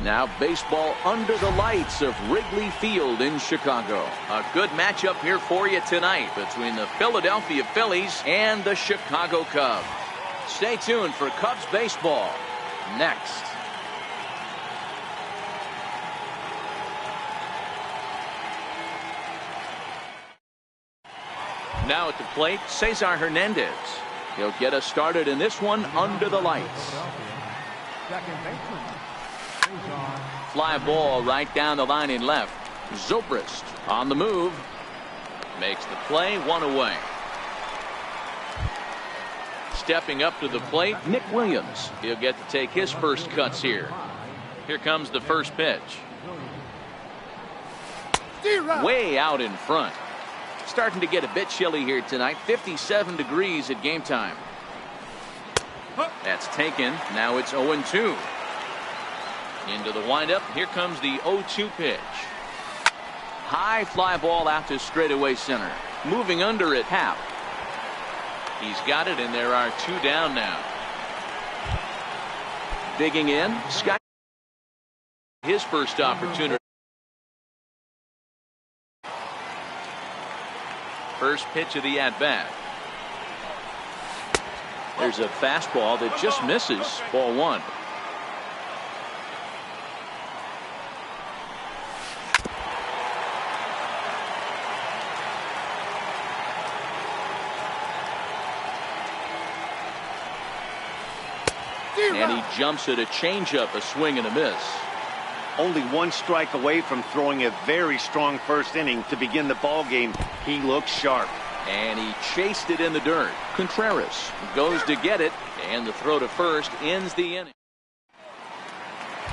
Now baseball under the lights of Wrigley Field in Chicago. A good matchup here for you tonight between the Philadelphia Phillies and the Chicago Cubs. Stay tuned for Cubs baseball next. Now at the plate, Cesar Hernandez. He'll get us started in this one under the lights. Fly ball right down the line in left. Zobrist on the move. Makes the play, one away. Stepping up to the plate, Nick Williams. He'll get to take his first cuts here. Here comes the first pitch. Way out in front. Starting to get a bit chilly here tonight. 57 degrees at game time. That's taken. Now it's 0-2. Into the windup. Here comes the 0-2 pitch. High fly ball out to straightaway center. Moving under it, Happ. He's got it, and there are two down now. Digging in, Scott. His first opportunity. First pitch of the at-bat. There's a fastball that just misses. Ball one. And he jumps at a changeup, a swing and a miss. Only one strike away from throwing a very strong first inning to begin the ball game. He looks sharp. And he chased it in the dirt. Contreras goes to get it, and the throw to first ends the inning.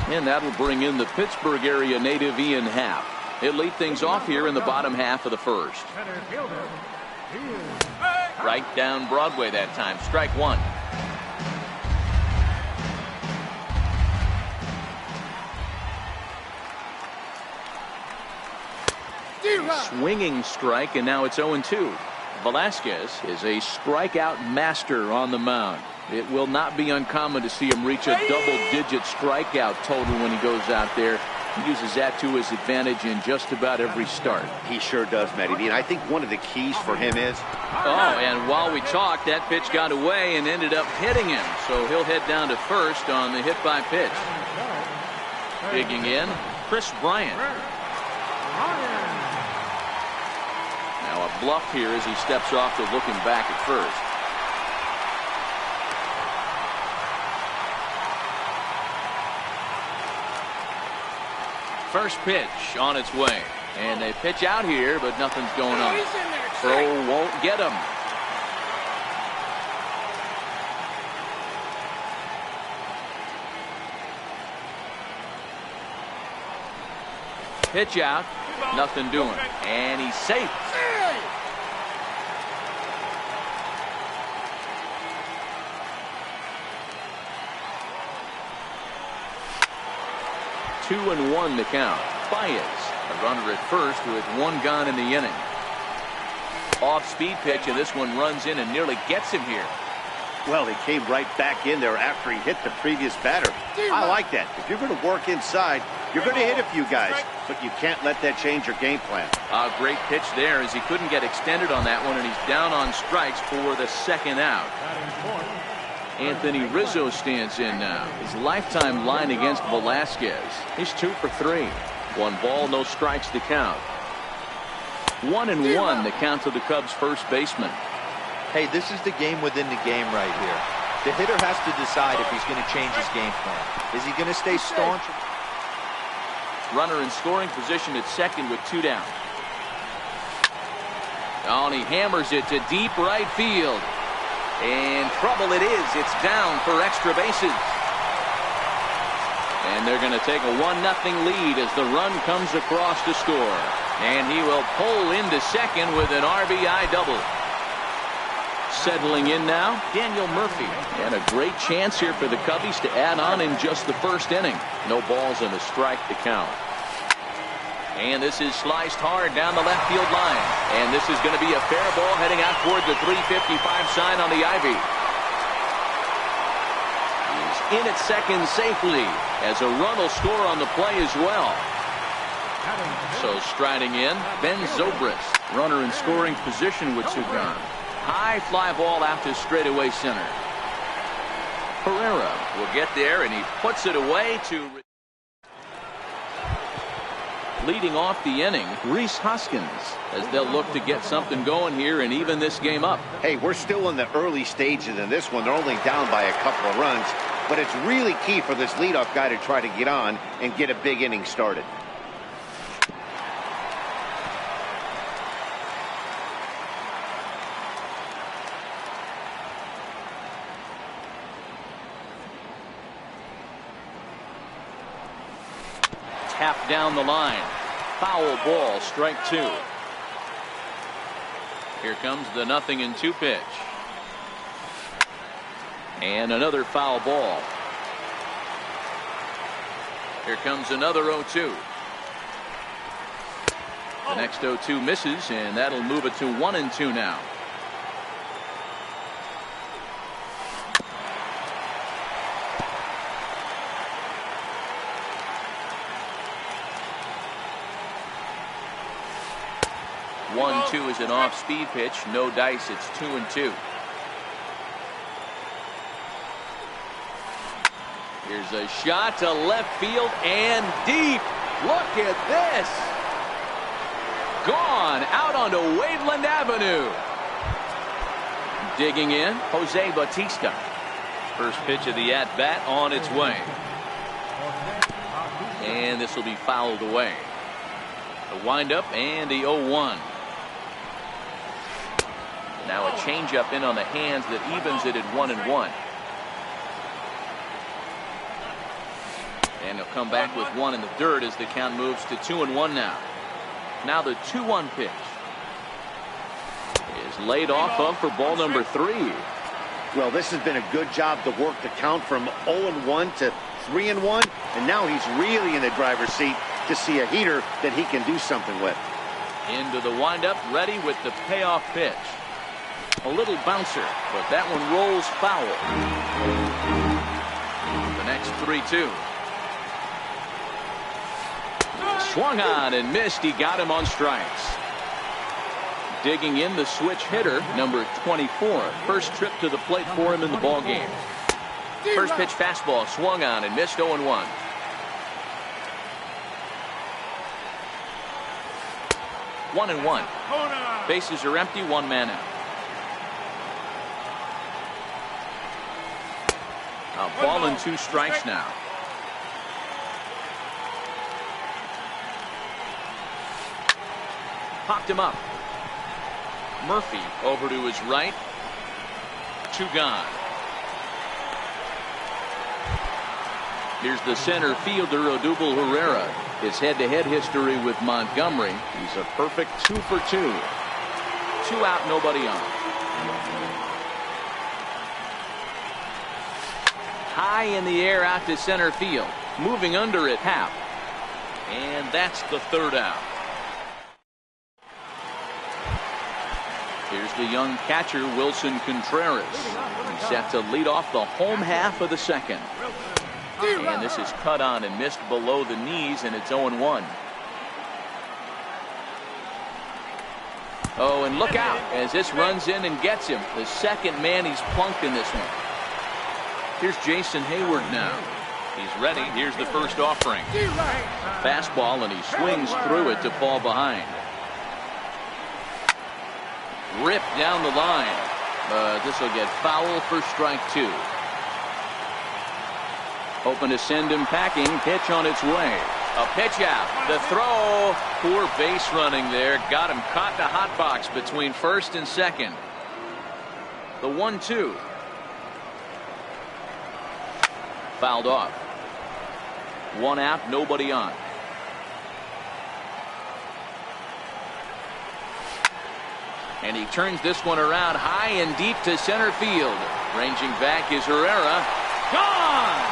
And that'll bring in the Pittsburgh area native Ian Happ. He'll lead things off here in the bottom half of the first. Right down Broadway that time. Strike one. Swinging strike, and now it's 0-2. Velasquez is a strikeout master on the mound. It will not be uncommon to see him reach a double-digit strikeout total when he goes out there. He uses that to his advantage in just about every start. He sure does, Matty B. And I think one of the keys for him is... Oh, and while we talked, that pitch got away and ended up hitting him. So he'll head down to first on the hit by pitch. Digging in, Chris Bryant. Now a bluff here as he steps off to looking back at first. First pitch on its way. And they pitch out here, but nothing's going on. Throw won't get him. Pitch out. Nothing doing. And he's safe. 2-1 the count. Baez, a runner at first with one gone in the inning. Off-speed pitch, and this one runs in and nearly gets him here. Well, he came right back in there after he hit the previous batter. I like that. If you're going to work inside, you're going to hit a few guys, but you can't let that change your game plan. A great pitch there as he couldn't get extended on that one, and he's down on strikes for the second out. Anthony Rizzo stands in now. His lifetime line against Velasquez. He's 2 for 3. 1 ball, no strikes to count. 1-1 the count to the Cubs first baseman. Hey, this is the game within the game right here. The hitter has to decide if he's going to change his game plan. Is he going to stay staunch? Runner in scoring position at second with 2 down. Oh, and he hammers it to deep right field. And trouble it is. It's down for extra bases. And they're going to take a 1-0 lead as the run comes across to score. And he will pull into second with an RBI double. Settling in now, Daniel Murphy. And a great chance here for the Cubbies to add on in just the first inning. No balls and a strike to count. And this is sliced hard down the left field line. And this is going to be a fair ball heading out toward the 355 sign on the ivy. He's in at second safely, as a run will score on the play as well. So striding in, Ben Zobrist, runner in scoring position with two gone. High fly ball out to straightaway center. Herrera will get there, and he puts it away to... Leading off the inning, Rhys Hoskins, as they'll look to get something going here and even this game up. Hey, we're still in the early stages in this one. They're only down by a couple of runs, but it's really key for this leadoff guy to try to get on and get a big inning started. Tap down the line. Foul ball, strike two. Here comes the 0-2 pitch. And another foul ball. Here comes another 0-2. The next 0-2 misses, and that'll move it to 1-2 now. One-two is an off-speed pitch. No dice. It's 2-2. Here's a shot to left field and deep. Look at this. Gone out onto Waveland Avenue. Digging in, Jose Bautista. First pitch of the at-bat on its way. And this will be fouled away. The windup and the 0-1. Now a changeup in on the hands that evens it at 1-1. And he'll come back with one in the dirt as the count moves to 2-1 now. Now the 2-1 pitch is laid off of for ball number 3. Well, this has been a good job to work the count from 0-1 to 3-1, and now he's really in the driver's seat to see a heater that he can do something with. Into the windup, ready with the payoff pitch. A little bouncer, but that one rolls foul. The next 3-2. Swung on and missed. He got him on strikes. Digging in, the switch hitter, number 24. First trip to the plate for him in the ball game. First pitch fastball swung on and missed. 0-1. One and one. Bases are empty. One man out. A ball and 2 strikes now. Popped him up. Murphy over to his right. 2 gone. Here's the center fielder, Odubel Herrera. His head-to-head history with Montgomery. He's a perfect 2 for 2. 2 out, nobody on. High in the air out to center field. Moving under it, Happ. And that's the 3rd out. Here's the young catcher, Wilson Contreras. He's set to lead off the home half of the 2nd. And this is cut on and missed below the knees, and it's 0-1. Oh, and look out as this runs in and gets him. The second man he's plunked in this one. Here's Jason Hayward now. He's ready. Here's the first offering. Fastball, and he swings through it to fall behind. Ripped down the line. This will get foul for strike 2. Hoping to send him packing. Pitch on its way. A pitch out. The throw. Poor base running there. Got him caught in the hot box between first and second. The 1-2. Fouled off. 1 out, nobody on. And he turns this one around high and deep to center field. Ranging back is Herrera. Gone!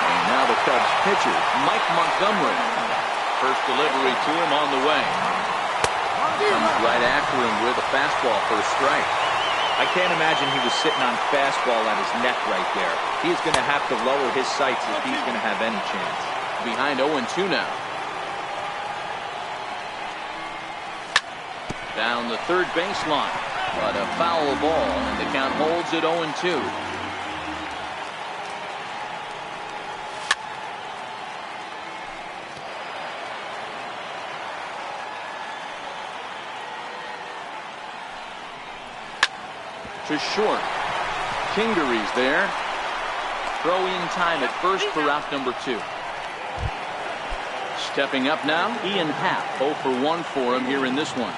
And now the Cubs pitcher, Mike Montgomery. First delivery to him on the way. Comes right after him with a fastball for a strike. I can't imagine he was sitting on fastball at his neck right there. He's going to have to lower his sights if he's going to have any chance. Behind 0-2 now. Down the third baseline. But a foul ball, and the count holds at 0-2. To short. Kingery's there. Throw in time at first for out number 2. Stepping up now, Ian Happ. 0 for 1 for him here in this one.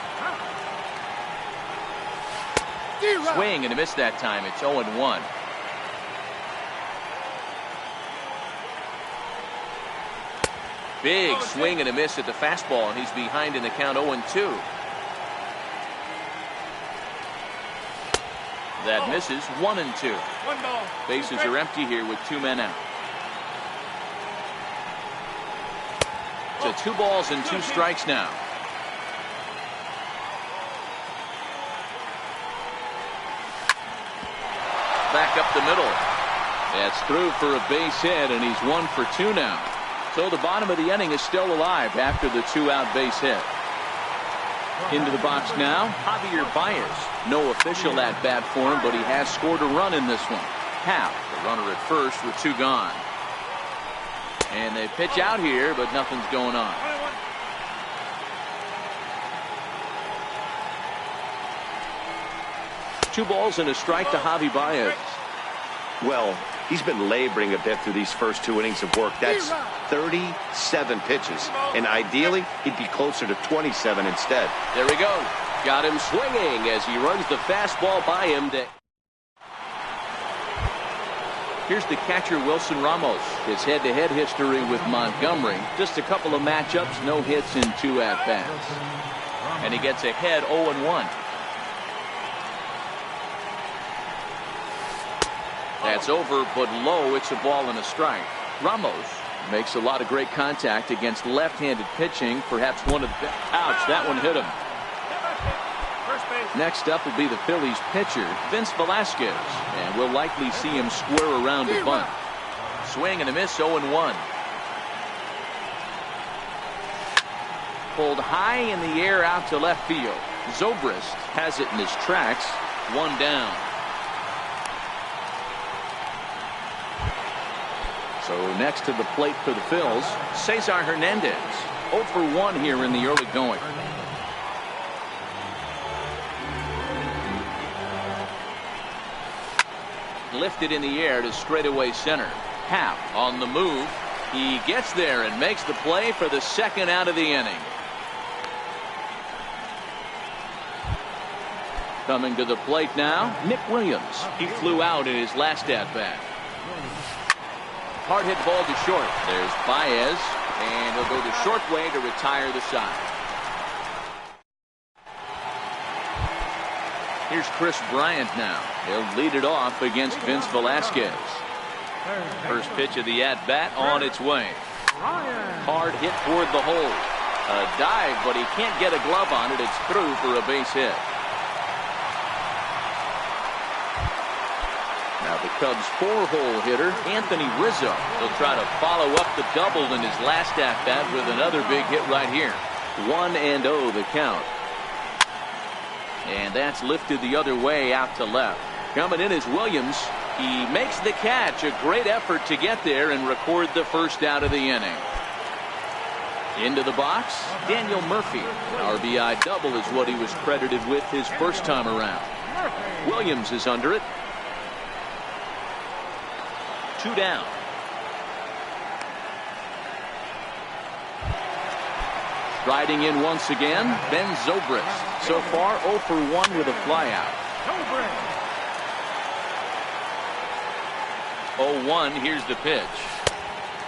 Swing and a miss that time. It's 0-1. Big swing and a miss at the fastball, and he's behind in the count 0-2. That misses. 1-2. Bases are empty here with 2 men out. To 2 balls and 2 strikes now. Back up the middle. That's through for a base hit, and he's 1 for 2 now. So the bottom of the inning is still alive after the 2-out base hit. Into the box now, Javier Baez. No official at bat for him, but he has scored a run in this one. Happ, the runner at first with 2 gone. And they pitch out here, but nothing's going on. Two balls and a strike to Javi Baez. Well, he's been laboring a bit through these first 2 innings of work. That's 37 pitches. And ideally, he'd be closer to 27 instead. There we go. Got him swinging as he runs the fastball by him. Here's the catcher, Wilson Ramos. His head-to-head history with Montgomery. Just a couple of matchups, no hits in 2 at-bats. And he gets ahead 0-1. That's over, but low. It's a ball and a strike. Ramos makes a lot of great contact against left-handed pitching. Perhaps one of the... Ouch, that one hit him. Next up will be the Phillies pitcher, Vince Velasquez. And we'll likely see him square around a bunt. Swing and a miss, 0-1. Pulled high in the air out to left field. Zobrist has it in his tracks. 1 down. So next to the plate for the Phils, Cesar Hernandez. 0 for 1 here in the early going. Lifted in the air to straightaway center. Happ on the move. He gets there and makes the play for the 2nd out of the inning. Coming to the plate now, Nick Williams. He flew out in his last at-bat. Hard hit ball to short. There's Baez, and he'll go the short way to retire the side. Here's Chris Bryant now. He'll lead it off against Vince Velasquez. First pitch of the at-bat on its way. Hard hit toward the hole. A dive, but he can't get a glove on it. It's through for a base hit. Now the Cubs' 4-hole hitter, Anthony Rizzo. He'll try to follow up the double in his last at-bat with another big hit right here. 1-0 the count. And that's lifted the other way out to left. Coming in is Williams. He makes the catch. A great effort to get there and record the 1st out of the inning. Into the box, Daniel Murphy. An RBI double is what he was credited with his first time around. Williams is under it. 2 down. Riding in once again, Ben Zobrist. So far 0 for 1 with a flyout. 0-1, here's the pitch.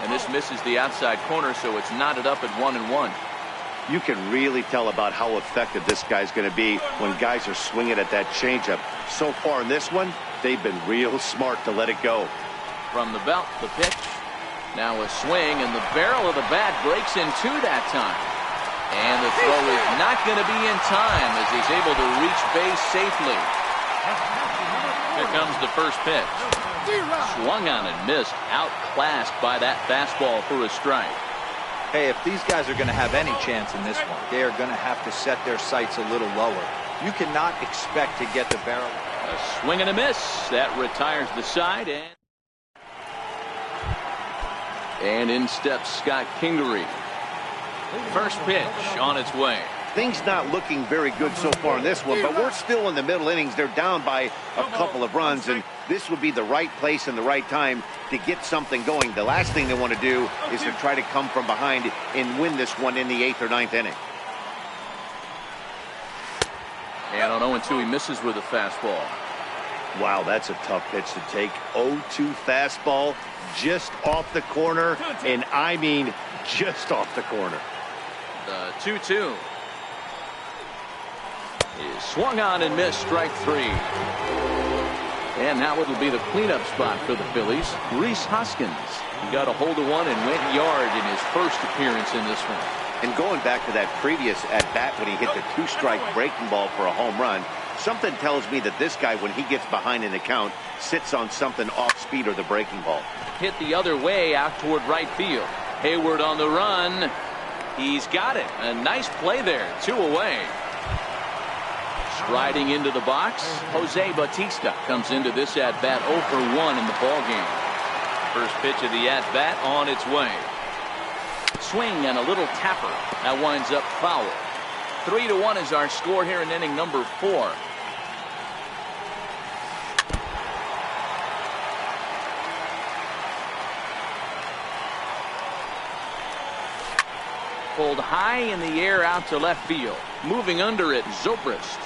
And this misses the outside corner, so it's knotted up at 1-1. You can really tell about how effective this guy's going to be when guys are swinging at that changeup. So far in this one, they've been real smart to let it go. From the belt, the pitch. Now a swing, and the barrel of the bat breaks in 2 that time. And the throw is not going to be in time as he's able to reach base safely. comes the first pitch. Swung on and missed. Outclassed by that fastball for a strike. Hey, if these guys are going to have any chance in this one, they are going to have to set their sights a little lower. You cannot expect to get the barrel. A swing and a miss. That retires the side. And in steps Scott Kingery. First pitch on its way. Things not looking very good so far in this one, but we're still in the middle innings. They're down by a couple of runs, and this would be the right place and the right time to get something going. The last thing they want to do is to try to come from behind and win this one in the 8th or 9th inning. And on 0-2, he misses with a fastball. Wow, that's a tough pitch to take. 0-2 fastball just off the corner, and I mean just off the corner. The 2-2 is swung on and missed. Strike 3. And now it'll be the cleanup spot for the Phillies. Rhys Hoskins. He got a hold of one and went yard in his first appearance in this one. And going back to that previous at-bat when he hit the 2-strike breaking ball for a home run, something tells me that this guy, when he gets behind in the count, sits on something off speed or the breaking ball. Hit the other way out toward right field. Hayward on the run. He's got it. A nice play there. 2 away. Striding into the box, Jose Bautista comes into this at-bat 0 for 1 in the ballgame. First pitch of the at-bat on its way. Swing and a little tapper. That winds up foul. 3-1 is our score here in inning number 4. Pulled high in the air out to left field. Moving under it, Zobrist.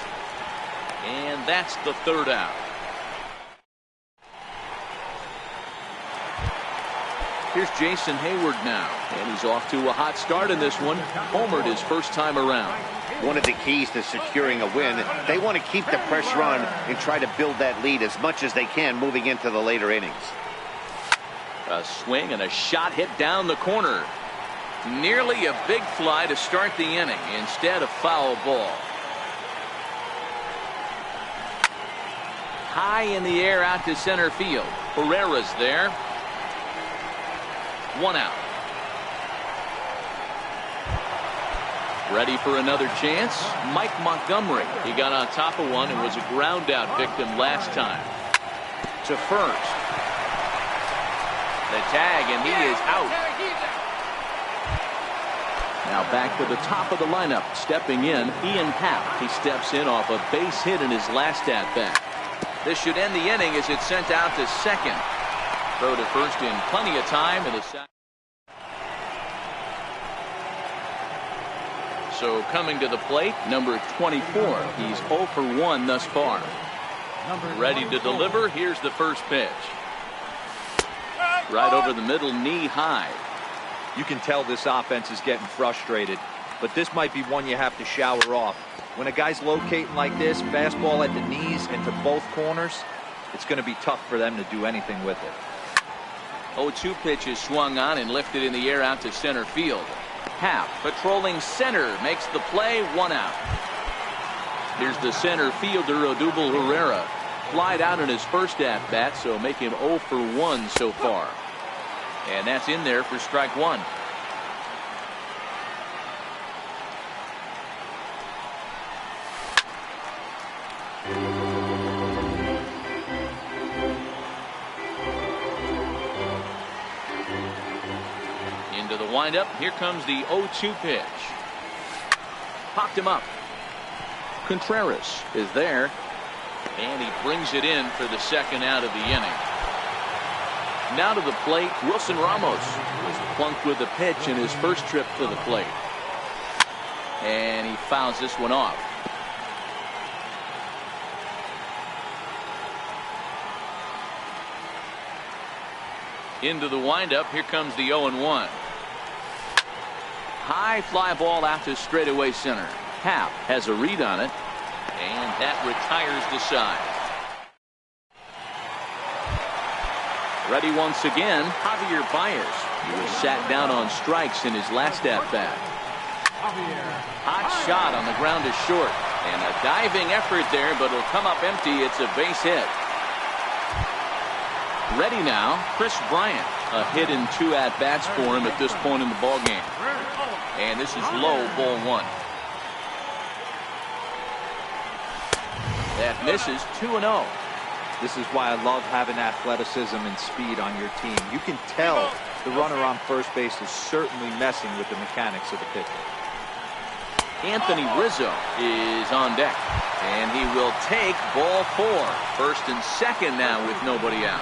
And that's the 3rd out. Here's Jason Hayward now, and he's off to a hot start in this one. Homered his first time around. One of the keys to securing a win, they want to keep the pressure on and try to build that lead as much as they can moving into the later innings. A swing and a shot hit down the corner. Nearly a big fly to start the inning. Instead, a foul ball. High in the air out to center field. Herrera's there. 1 out. Ready for another chance. Mike Montgomery. He got on top of one and was a ground out victim last time. To first. The tag, and he is out. Now back to the top of the lineup. Stepping in, Ian Happ. He steps in off a base hit in his last at-bat. This should end the inning as it's sent out to second. Throw to first in plenty of time. And so coming to the plate, number 24. He's 0 for 1 thus far. Ready to deliver. Here's the first pitch. Right over the middle, knee high. You can tell this offense is getting frustrated, but this might be one you have to shower off. When a guy's locating like this, fastball at the knees into both corners, it's going to be tough for them to do anything with it. 0-2 pitch is swung on and lifted in the air out to center field. Happ patrolling center makes the play. 1 out. Here's the center fielder, Odubel Herrera. Flied out in his first at-bat, so make him 0 for 1 so far. And that's in there for strike 1. Into the windup. Here comes the 0-2 pitch. Popped him up. Contreras is there. And he brings it in for the second out of the inning. Now to the plate, Wilson Ramos was plunked with a pitch in his first trip to the plate. And he fouls this one off. Into the windup. Here comes the 0-1. High fly ball out to straightaway center. Happ has a read on it. And that retires the side. Ready once again, Javier Baez. He was sat down on strikes in his last at-bat. Hot shot on the ground to short. And a diving effort there, but it'll come up empty. It's a base hit. Ready now, Chris Bryant. A hit in 2 at-bats for him at this point in the ballgame. And this is low, ball 1. That misses, 2-0. This is why I love having athleticism and speed on your team. You can tell the runner on first base is certainly messing with the mechanics of the pitcher. Anthony Rizzo is on deck. And he will take ball 4. First and second now with nobody out.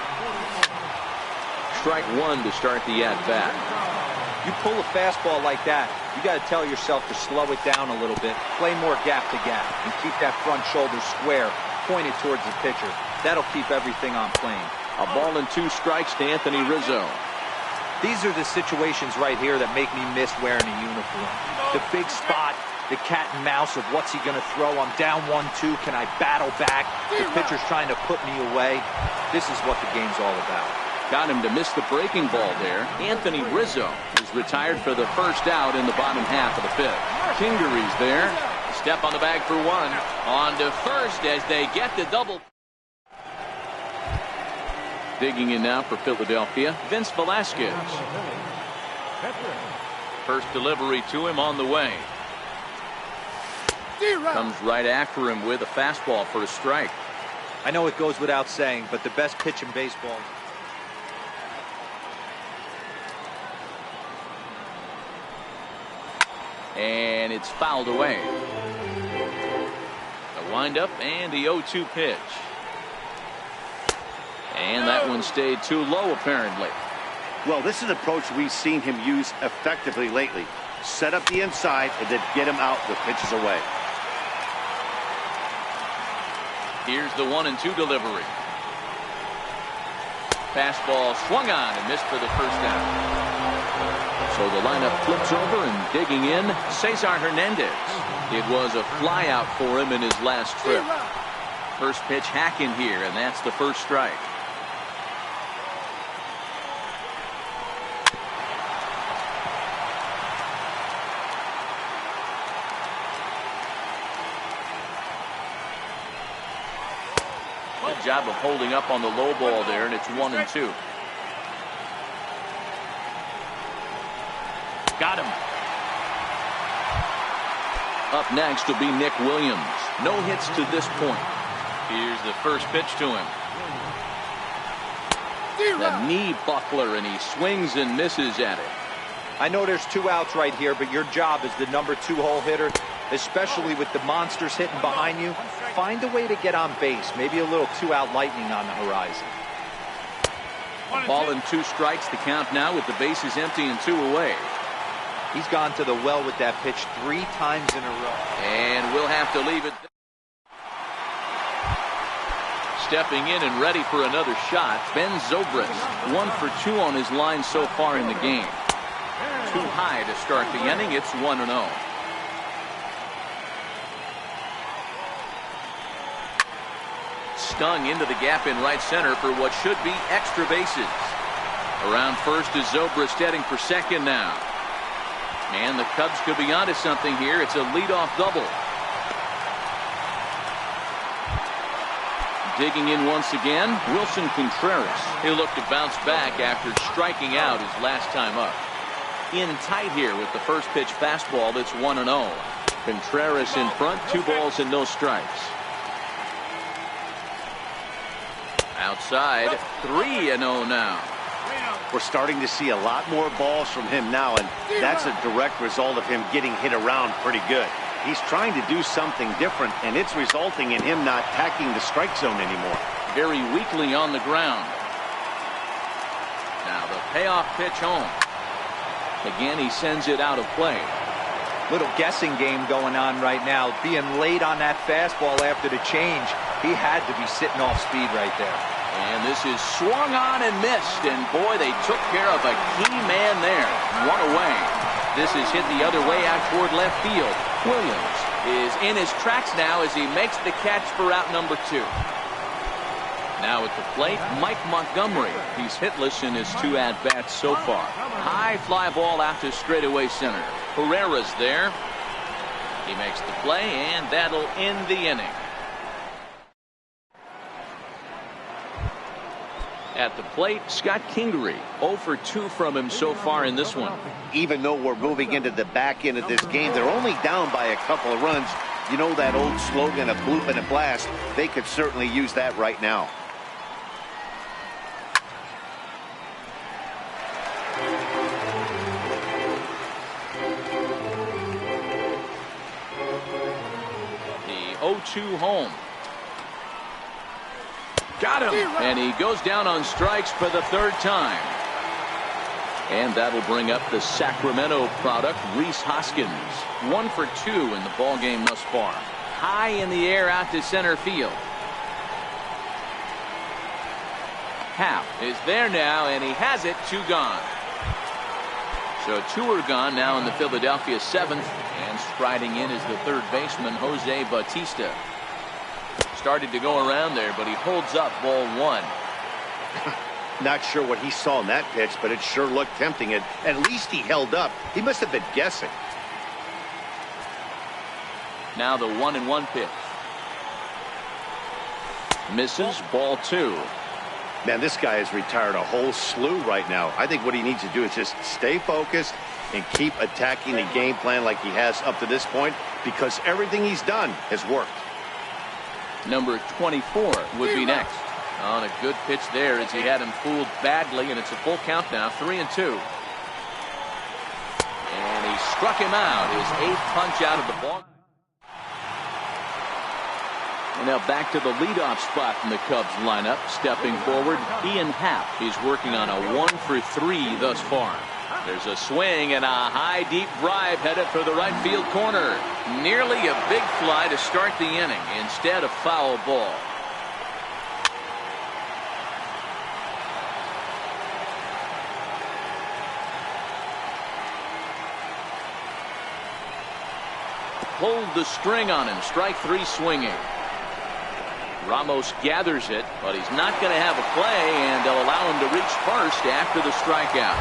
Strike 1 to start the at-bat. You pull a fastball like that, you got to tell yourself to slow it down a little bit, play more gap to gap, and keep that front shoulder square, pointed towards the pitcher. That'll keep everything on plane. A ball and 2 strikes to Anthony Rizzo. These are the situations right here that make me miss wearing a uniform. The big spot, the cat and mouse of what's he going to throw. I'm down 1-2. Can I battle back? The pitcher's trying to put me away. This is what the game's all about. Got him to miss the breaking ball there. Anthony Rizzo is retired for the first out in the bottom half of the 5th. Kingery's there. Step on the bag for 1. On to first as they get the double. Digging in now for Philadelphia, Vince Velasquez. First delivery to him on the way. Comes right after him with a fastball for a strike. I know it goes without saying, but the best pitch in baseball. And it's fouled away. The windup and the 0-2 pitch. And that one stayed too low, apparently. Well, this is an approach we've seen him use effectively lately. Set up the inside and then get him out with pitches away. Here's the 1-2 delivery. Fastball swung on and missed for the first down. So the lineup flips over and digging in, Cesar Hernandez. It was a fly out for him in his last trip. First pitch hack in here, and that's the first strike. Good job of holding up on the low ball there, and it's 1-2. Got him. Up next will be Nick Williams. No hits to this point. Here's the first pitch to him. The knee buckler, and he swings and misses at it. I know there's 2 outs right here, but your job as the number 2 hole hitter, especially with the monsters hitting behind you, find a way to get on base. Maybe a little 2-out lightning on the horizon. A ball and 2 strikes, the count now with the bases empty and 2 away. He's gone to the well with that pitch 3 times in a row. And we'll have to leave it. Stepping in and ready for another shot, Ben Zobrist. 1 for 2 on his line so far in the game. Too high to start the inning. It's 1-0. Stung into the gap in right center for what should be extra bases. Around first is Zobrist heading for second now. And the Cubs could be onto something here. It's a leadoff double. Digging in once again, Wilson Contreras. He'll look to bounce back after striking out his last time up. In tight here with the first pitch fastball that's 1-0. Contreras in front, 2 balls and no strikes. Outside, 3-0 now. We're starting to see a lot more balls from him now, and that's a direct result of him getting hit around pretty good. He's trying to do something different, and it's resulting in him not tacking the strike zone anymore. Very weakly on the ground. Now the payoff pitch home. Again, he sends it out of play. Little guessing game going on right now. Being late on that fastball after the change. He had to be sitting off speed right there. And this is swung on and missed. And boy, they took care of a key man there. 1 away. This is hit the other way out toward left field. Williams is in his tracks now as he makes the catch for out number 2. Now at the plate, Mike Montgomery. He's hitless in his 2 at-bats so far. High fly ball out to straightaway center. Herrera's there. He makes the play, and that'll end the inning. At the plate, Scott Kingery, 0 for 2 from him so far in this one. Even though we're moving into the back end of this game, they're only down by a couple of runs. You know that old slogan, a bloop and a blast? They could certainly use that right now. The 0-2 home. Got him. And he goes down on strikes for the third time. And that'll bring up the Sacramento product, Rhys Hoskins. 1 for 2 in the ball game thus far. High in the air out to center field. Happ is there now, and he has it. 2 gone. So 2 are gone now in the Philadelphia 7th. And striding in is the third baseman, Jose Bautista. Started to go around there, but he holds up ball 1. Not sure what he saw in that pitch, but it sure looked tempting. And at least he held up. He must have been guessing. Now the 1-1 pitch. Misses, ball 2. Man, this guy has retired a whole slew right now. I think what he needs to do is just stay focused and keep attacking the game plan like he has up to this point, because everything he's done has worked. Number 24 would be next. On a good pitch there as he had him fooled badly, and it's a full count now, 3-2. And he struck him out, his 8th punch out of the ball. And now back to the leadoff spot in the Cubs lineup. Stepping forward, Ian Happ. He's working on a 1 for 3 thus far. There's a swing and a high deep drive headed for the right field corner. Nearly a big fly to start the inning. Instead, a foul ball. Pulled the string on him. Strike 3 swinging. Ramos gathers it, but he's not going to have a play, and they'll allow him to reach first after the strikeout.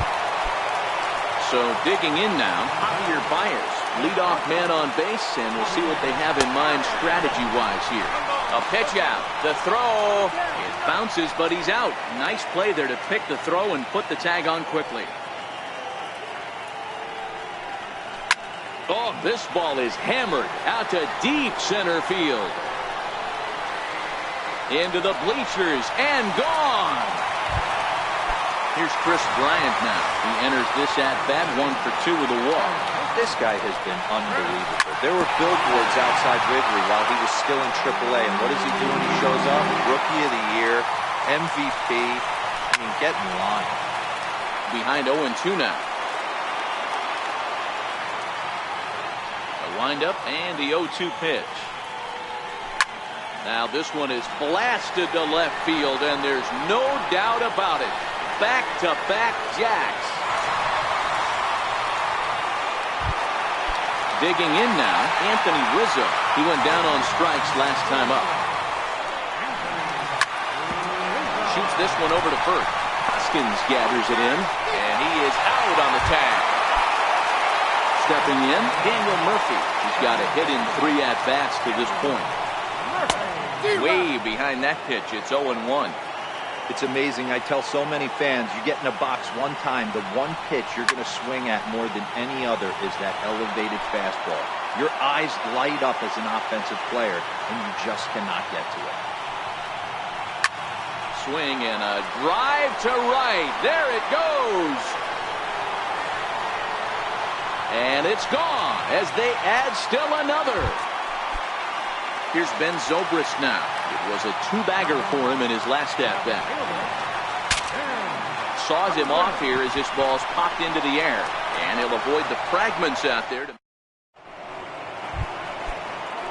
So digging in now, Javier Baez, leadoff man on base, and we'll see what they have in mind strategy-wise here. A pitch out, the throw, it bounces, but he's out. Nice play there to pick the throw and put the tag on quickly. Oh, this ball is hammered out to deep center field. Into the bleachers and gone. Here's Chris Bryant now. He enters this at-bat 1 for 2 with a walk. This guy has been unbelievable. There were billboards outside Wrigley while he was still in AAA, and what does he do when he shows up? Rookie of the Year, MVP. I mean, get in line. Behind 0-2 now. A windup and the 0-2 pitch. Now this one is blasted to left field, and there's no doubt about it. Back-to-back jacks. Digging in now, Anthony Rizzo. He went down on strikes last time up. Shoots this one over to first. Hoskins gathers it in, and he is out on the tag. Stepping in, Daniel Murphy. He's got a hit in 3 at-bats to this point. Way behind that pitch. It's 0-1. It's amazing. I tell so many fans, you get in a box one time, the one pitch you're going to swing at more than any other is that elevated fastball. Your eyes light up as an offensive player, and you just cannot get to it. Swing and a drive to right. There it goes. And it's gone as they add still another. Here's Ben Zobrist now. It was a 2-bagger for him in his last at-bat. Saws him off here as this ball's popped into the air. And he'll avoid the fragments out there.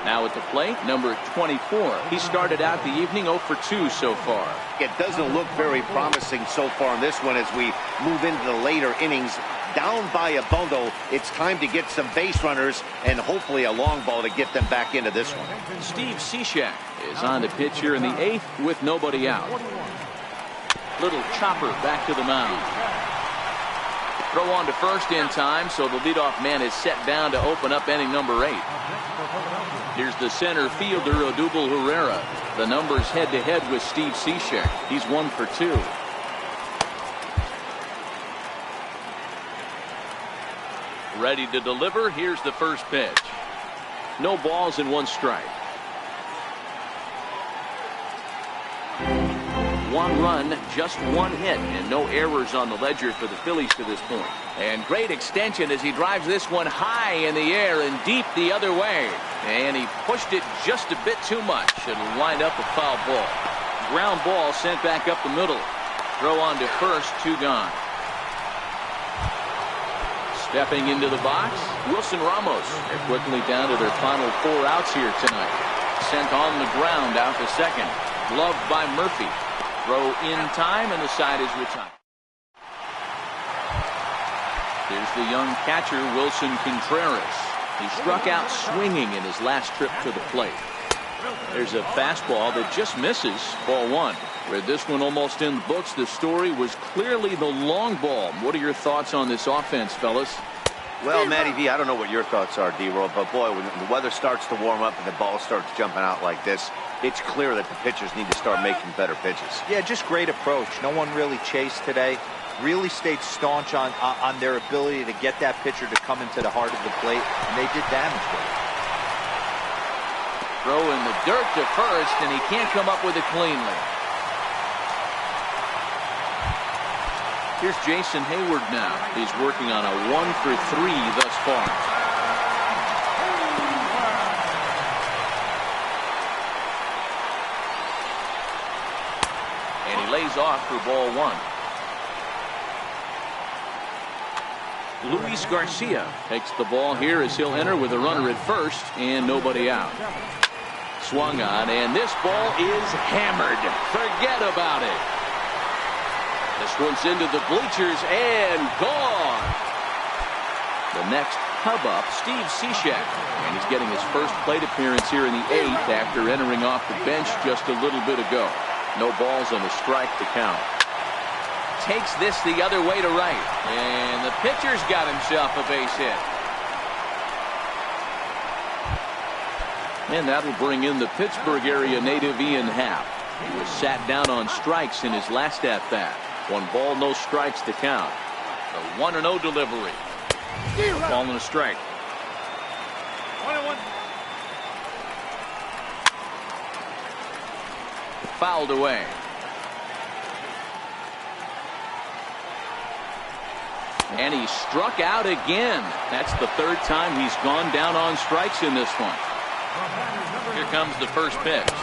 Now at the plate, number 24. He started out the evening 0 for 2 so far. It doesn't look very promising so far in this one as we move into the later innings. Down by a bundle, it's time to get some base runners and hopefully a long ball to get them back into this one. Steve Cishek is on the pitch here in the 8th with nobody out. Little chopper back to the mound. Throw on to first in time, so the leadoff man is set down to open up inning number 8. Here's the center fielder, Odubel Herrera. The numbers head-to-head with Steve Cishek. He's 1 for 2. Ready to deliver. Here's the first pitch. No balls and 1 strike. 1 run, just 1 hit, and no errors on the ledger for the Phillies to this point. And great extension as he drives this one high in the air and deep the other way. And he pushed it just a bit too much. It'll wind up a foul ball. Ground ball sent back up the middle. Throw on to first, 2 gone. Stepping into the box, Wilson Ramos. They're quickly down to their final 4 outs here tonight. Sent on the ground out to second. Gloved by Murphy. Throw in time, and the side is retired. Here's the young catcher, Wilson Contreras. He struck out swinging in his last trip to the plate. There's a fastball that just misses, ball 1. With this one almost in the books, the story was clearly the long ball. What are your thoughts on this offense, fellas? Well, Matty V, I don't know what your thoughts are, D-Roll, but boy, when the weather starts to warm up and the ball starts jumping out like this, it's clear that the pitchers need to start making better pitches. Yeah, just great approach. No one really chased today. Really stayed staunch on their ability to get that pitcher to come into the heart of the plate, and they did damage with it. Throw in the dirt to first, and he can't come up with it cleanly. Here's Jason Hayward now. He's working on a 1-for-3 thus far. And he lays off for ball 1. Luis Garcia takes the ball here as he'll enter with a runner at first and nobody out. Swung on, and this ball is hammered. Forget about it. This one's into the bleachers and gone. The next hub-up, Steve Cishek. And he's getting his first plate appearance here in the 8th after entering off the bench just a little bit ago. No balls and a strike to count. Takes this the other way to right. And the pitcher's got himself a base hit. And that'll bring in the Pittsburgh area native Ian Happ. He was sat down on strikes in his last at-bat. 1 ball, no strikes to count. The 1-0 delivery. Ball and a strike. 1-1. Fouled away. And he struck out again. That's the 3rd time he's gone down on strikes in this one. Here comes the first pitch.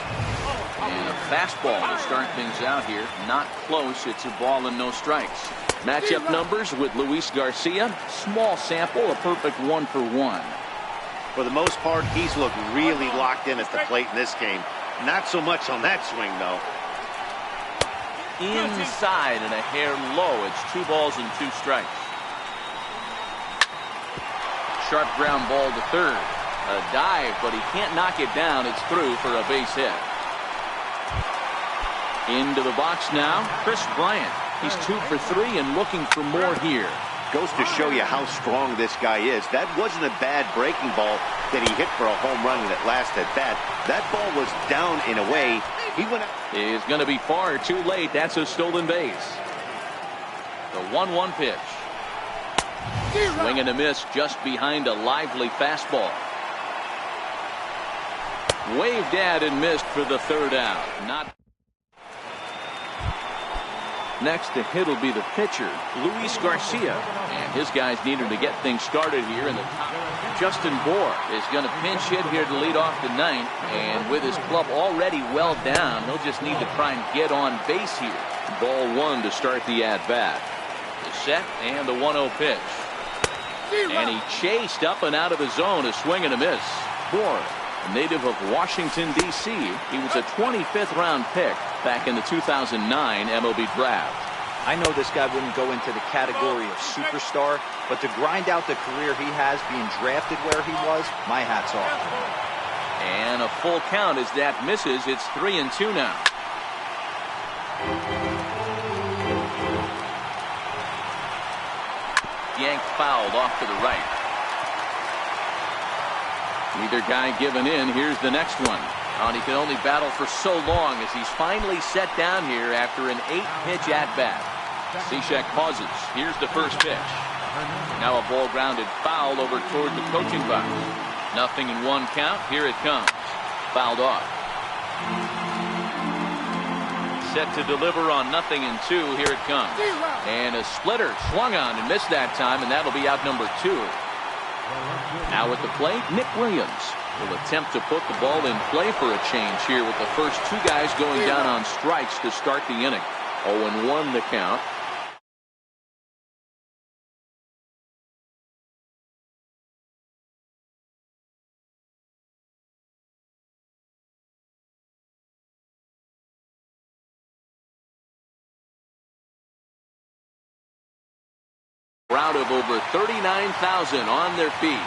And a fastball to start things out here. Not close. It's a ball and no strikes. Matchup numbers with Luis Garcia. Small sample, a perfect 1-for-1. For the most part, he's looked really locked in at the plate in this game. Not so much on that swing, though. Inside and a hair low. It's 2 balls and 2 strikes. Sharp ground ball to third. A dive, but he can't knock it down. It's through for a base hit. Into the box now, Chris Bryant. He's 2 for 3 and looking for more here. Goes to show you how strong this guy is. That wasn't a bad breaking ball that he hit for a home run in that last at bat. That ball was down in a way. He went out. Is going to be far too late. That's a stolen base. The 1-1 pitch. Swing and a miss just behind a lively fastball. Waved at and missed for the 3rd out. Not. Next to hit will be the pitcher, Luis Garcia. And his guys need him to get things started here in the top. Justin Bohr is going to pinch hit here to lead off the 9th. And with his club already well down, he'll just need to try and get on base here. Ball 1 to start the at-bat. The set and the 1-0 pitch. And he chased up and out of the zone, a swing and a miss. Bohr, a native of Washington, D.C. He was a 25th round pick back in the 2009 MLB draft. I know this guy wouldn't go into the category of superstar, but to grind out the career he has being drafted where he was, my hat's off. And a full count as that misses. It's 3-2 now. Yanked fouled off to the right. Neither guy giving in. Here's the next one. And he can only battle for so long as he's finally set down here after an 8-pitch at-bat. Cishek pauses. Here's the first pitch. Now a ball grounded foul over toward the coaching box. 0-1 count. Here it comes. Fouled off. Set to deliver on 0-2. Here it comes. And a splitter swung on and missed that time, and that'll be out number 2. Now at the plate, Nick Williams will attempt to put the ball in play for a change here with the first 2 guys going down on strikes to start the inning. 0-1 the count. Crowd of over 39,000 on their feet.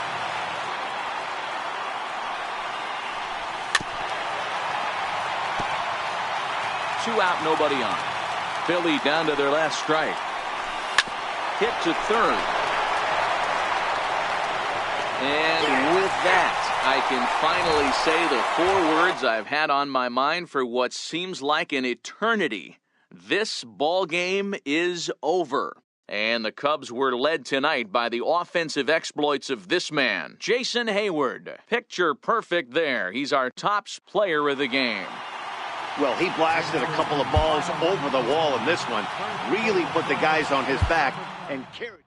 Two out, nobody on. Philly down to their last strike. Hit to third. And with that, I can finally say the 4 words I've had on my mind for what seems like an eternity. This ball game is over. And the Cubs were led tonight by the offensive exploits of this man, Jason Hayward. Picture perfect there. He's our tops player of the game. Well, he blasted a couple of balls over the wall in this one. Really put the guys on his back and carried.